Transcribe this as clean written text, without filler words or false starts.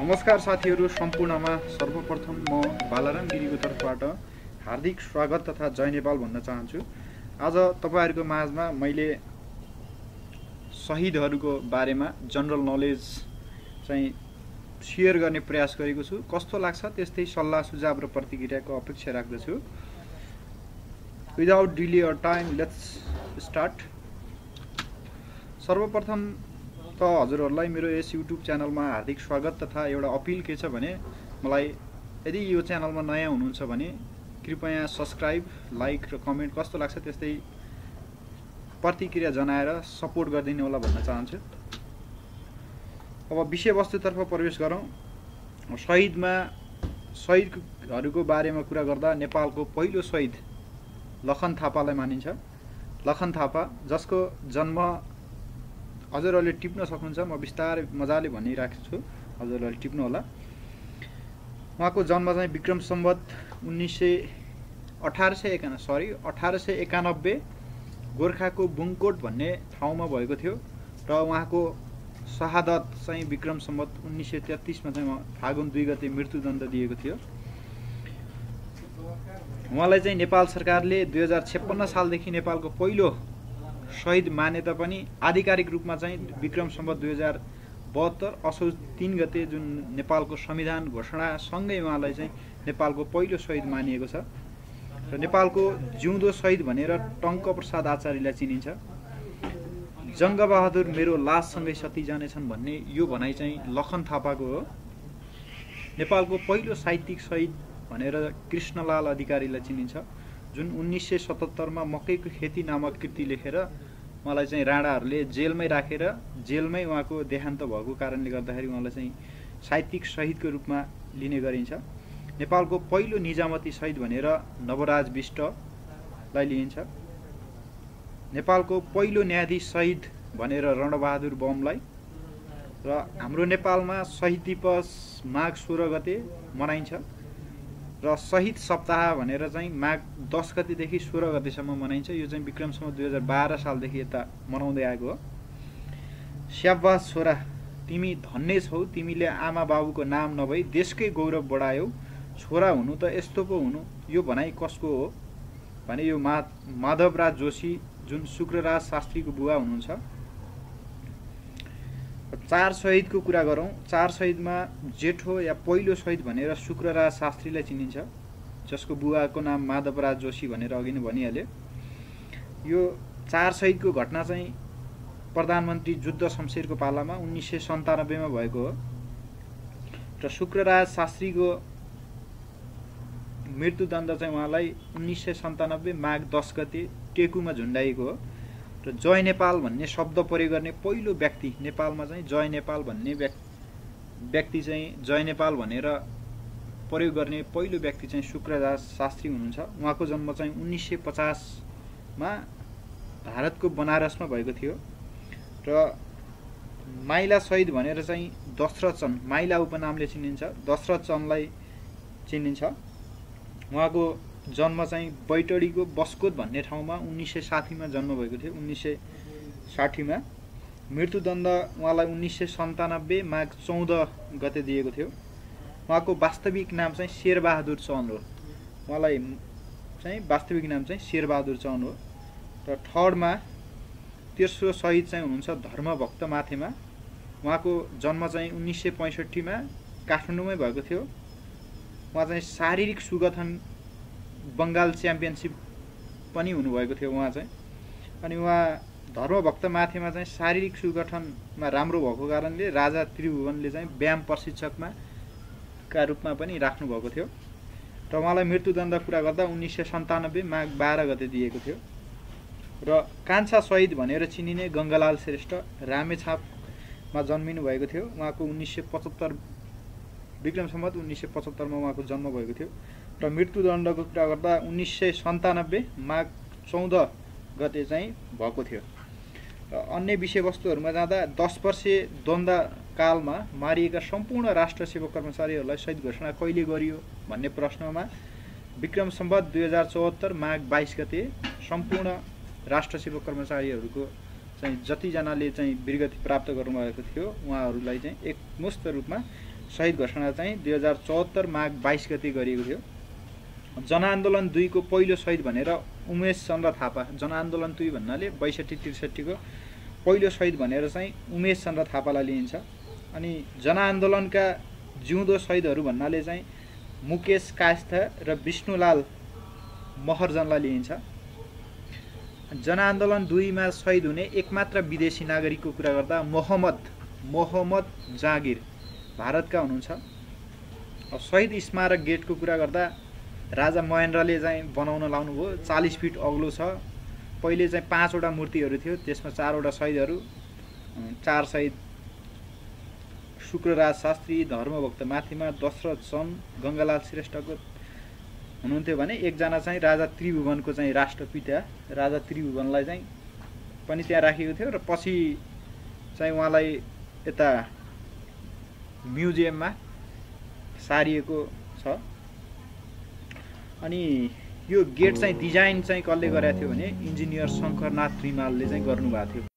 नमस्कार साथीहरू सम्पूर्णमा सर्वप्रथम म बालाराम गिरीको तर्फबाट हार्दिक स्वागत तथा जय नेपाल भन्न चाहन्छु। आज तपाईहरुको माझमा मैले शहीदहरुको बारेमा जनरल नलेज चाहिँ शेयर गर्ने प्रयास गरेको छु। कस्तो लाग्छ त्यस्तै सल्लाह सुझाव र प्रतिक्रियाको अपेक्षा राख्दछु। Without delay or time let's start. सर्वप्रथम त हजुरहरुलाई मेरो यस युट्युब च्यानलमा हार्दिक स्वागत तथा एउटा अपिल के छ भने मलाई यदि यो च्यानलमा नयाँ हुनुहुन्छ भने कृपया सब्स्क्राइब, लाइक र कमेन्ट कस्तो लाग्छ त्यस्तै प्रतिक्रिया जनाएर सपोर्ट गरिदिनु होला भन्न चाहन्छु। अब विषयवस्तुतर्फ प्रवेश गरौँ। शहीदहरुको बारेमा कुरा गर्दा नेपालको पहिलो शहीद लखन थापालाई मानिन्छ। लखन थापा जसको जन्म हजुरहरुले टिप्न सक्नुहुन्छ, म बिस्तारै मजाले भनिराखेको छु, हजुरहरुले टिप्नु होला। उहाँको जन्म चाहिँ विक्रम सम्वत 1891 गोरखाको बुङकोट भन्ने ठाउँमा भएको थियो र उहाँको शहादत चाहिँ विक्रम सम्वत 1933 मा चाहिँ फागुन 2 गते मृत्युदण्ड दिएको थियो। उहाँलाई चाहिँ नेपाल सरकारले 2056 सालदेखि नेपालको पहिलो शहीद माने तापनि आधिकारिक रूपमा चाहिँ विक्रम सम्वत 2072 असोज 3 गते जुन नेपालको संविधान घोषणा सँगै उहाँलाई चाहिँ नेपालको पहिलो शहीद मानिएको छ। र नेपालको जिउँदो शहीद भनेर टंक प्रसाद आचार्यलाई चिनिन्छ। जङ्गबहादुर मेरो लाससँगै सती जानेछन् भन्ने यो भनाइ चाहिँ लखन थापाको हो। नेपालको पहिलो साहित्यिक शहीद भनेर कृष्णलाल अधिकारीलाई चिनिन्छ, जुन 1977 मा मकैको खेती नामक कृति लेखेर उहाँलाई चाहिँ राणाहरूले जेलमै राखेर जेलमै उहाँको देहान्त भएको कारणले गर्दाखेरि उहाँलाई चाहिँ साहित्यिक शहीदको रूपमा लिने गरिन्छ। नेपालको पहिलो निजामती शहीद भनेर नवराज विष्टलाई लिइन्छ। नेपालको पहिलो न्यायाधीश शहीद भनेर रणबहादुर बमलाई। र हाम्रो नेपालमा शहीद दिवस माघ 16 गते मनाइन्छ र शहीद सप्ताह भनेर चाहिँ माघ 10 गतेदेखि 16 गतेसम्म मनाइन्छ। यो चाहिँ विक्रम सम्वत 2012 सालदेखि यता मनाउँदै आएको हो। स्याबास छोरा, तिमी धन्य छौ, तिमीले आमा बाबुको नाम नभई देशकै गौरव बढायौ। छोरा हुनु त यस्तो पो हुनु, यो भनाइ कसको हो भने यो माधवराज जोशी जुन शुक्रराज शास्त्रीको बुवा हुनुहुन्छ। 4 शहीदको कुरा गरौँ। 4 शहीदमा जेठो या पहिलो शहीद भनेर शुक्रराज शास्त्रीलाई चिनिन्छ, जसको बुवाको नाम माधवराज जोशी भनेर अघि नै भनिहाले। यो 4 शहीदको घटना चाहिँ प्रधानमन्त्री जुद्ध शमशेरको पालामा 1997 मा भएको हो। र शुक्रराज शास्त्रीको मृत्युदण्ड चाहिँ उहाँलाई 1997 माघ 10 गते टेकुमा झुन्डाइएको हो। र जय नेपाल भन्ने शब्द प्रयोग गर्ने पहिलो व्यक्ति नेपालमा चाहिँ जय नेपाल भन्ने व्यक्ति चाहिँ जय नेपाल भनेर प्रयोग गर्ने पहिलो व्यक्ति चाहिँ शुक्रराज शास्त्री हुनुहुन्छ। उहाँको जन्म चाहिँ 1950 मा भारतको बनारसमा भएको थियो। र माइला शहीद भनेर चाहिँ दशरथ चन्द, माइला उपनामले चिनिन्छ, दशरथ चन्दलाई चिनिन्छ। उहाँको जन्म चाहिँ बैतडीको बस्कोट भन्ने ठाउँमा 1960 मा जन्म भएको थियो। 1960 मा मृत्युदण्ड उहाँलाई 1997 माघ 14 गते दिएको थियो। उहाँको वास्तविक नाम चाहिँ शेरबहादुर चन्द हो। उहाँलाई चाहिँ वास्तविक नाम चाहिँ शेरबहादुर चन्द हो। र थर्डमा तेस्रो शहीद चाहिँ हुनुहुन्छ धर्मभक्त माथेमा। उहाँको जन्म चाहिँ 1965 मा काठमाडौँमै भएको थियो। उहाँ चाहिँ शारीरिक सुगठन बंगाल च्याम्पियनशिप पनि हुनुभएको थियो उहाँ चाहिँ। अनि उहाँ धर्मभक्त माथेमा चाहिँ शारीरिक सुगठनमा राम्रो भएको कारणले राजा त्रिभुवनले चाहिँ व्यायाम प्रशिक्षकमा का रूपमा पनि राख्नु भएको थियो। र उहाँलाई मृत्युदण्ड कुरा गर्दा 1997 माघ 12 गते दिएको थियो। र कान्छा शहीद भनेर चिनिने गङ्गालाल श्रेष्ठ रामेछापमा जन्मिनु भएको थियो। उहाँको 1975 विक्रम सम्वत 1975 मा उहाँको जन्म भएको थियो। र मृत्युदण्डको कुरा गर्दा 1997 माघ 14 गते चाहिँ भएको थियो। र अन्य विषयवस्तुहरूमा जाँदा 10 वर्षे द्वन्द्वकालमा मारिएका सम्पूर्ण राष्ट्र सेवक कर्मचारीहरूलाई शहीद घोषणा कहिले गरियो भन्ने प्रश्नमा विक्रम सम्वत 2074 माघ 22 गते सम्पूर्ण राष्ट्र सेवक कर्मचारीहरूको चाहिँ जतिजनाले चाहिँ वीरगति प्राप्त गर्नुभएको थियो उहाँहरूलाई चाहिँ एकमुष्ट रूपमा शहीद घोषणा चाहिँ 2074 माघ 22 गते गरिएको थियो। जनआन्दोलन 2 को पहिलो शहीद भनेर उमेश चन्द्र थापा, जनआन्दोलन 2 भन्नाले 62-63 को पहिलो शहीद भनेर चाहिँ उमेश चन्द्र थापालाई लिइन्छ। अनि जनआन्दोलनका जिउँदो शहीदहरू भन्नाले चाहिँ मुकेश कास्थ र विष्णुलाल महर्जनलाई लिइन्छ। जनआन्दोलन 2 मा शहीद हुने एकमात्र विदेशी नागरिकको कुरा गर्दा मोहम्मद जागिर भारतका हुनुहुन्छ। अब शहीद स्मारक गेटको कुरा गर्दा राजा महेन्द्रले चाहिँ बनाउन लाउनुभयो। 40 फिट अग्लो छ। पहिले चाहिँ 5 वटा मूर्तिहरू थियो, त्यसमा 4 वटा शहीदहरू, 4 शहीद शुक्रराज शास्त्री, धर्मभक्त माथिमा, दशरथ चन्द, गङ्गालाल श्रेष्ठको हुनुहुन्थ्यो भने एकजना चाहिँ राजा त्रिभुवनको चाहिँ राष्ट्रपिता राजा त्रिभुवनलाई चाहिँ पनि त्यहाँ राखिएको थियो र पछि चाहिँ उहाँलाई यता म्युजियममा सारिएको छ। अनि यो गेट चाहिँ डिजाइन चाहिँ कसले गरेको थियो भने इन्जिनियर शङ्करनाथ रिमालले चाहिँ गर्नुभएको थियो।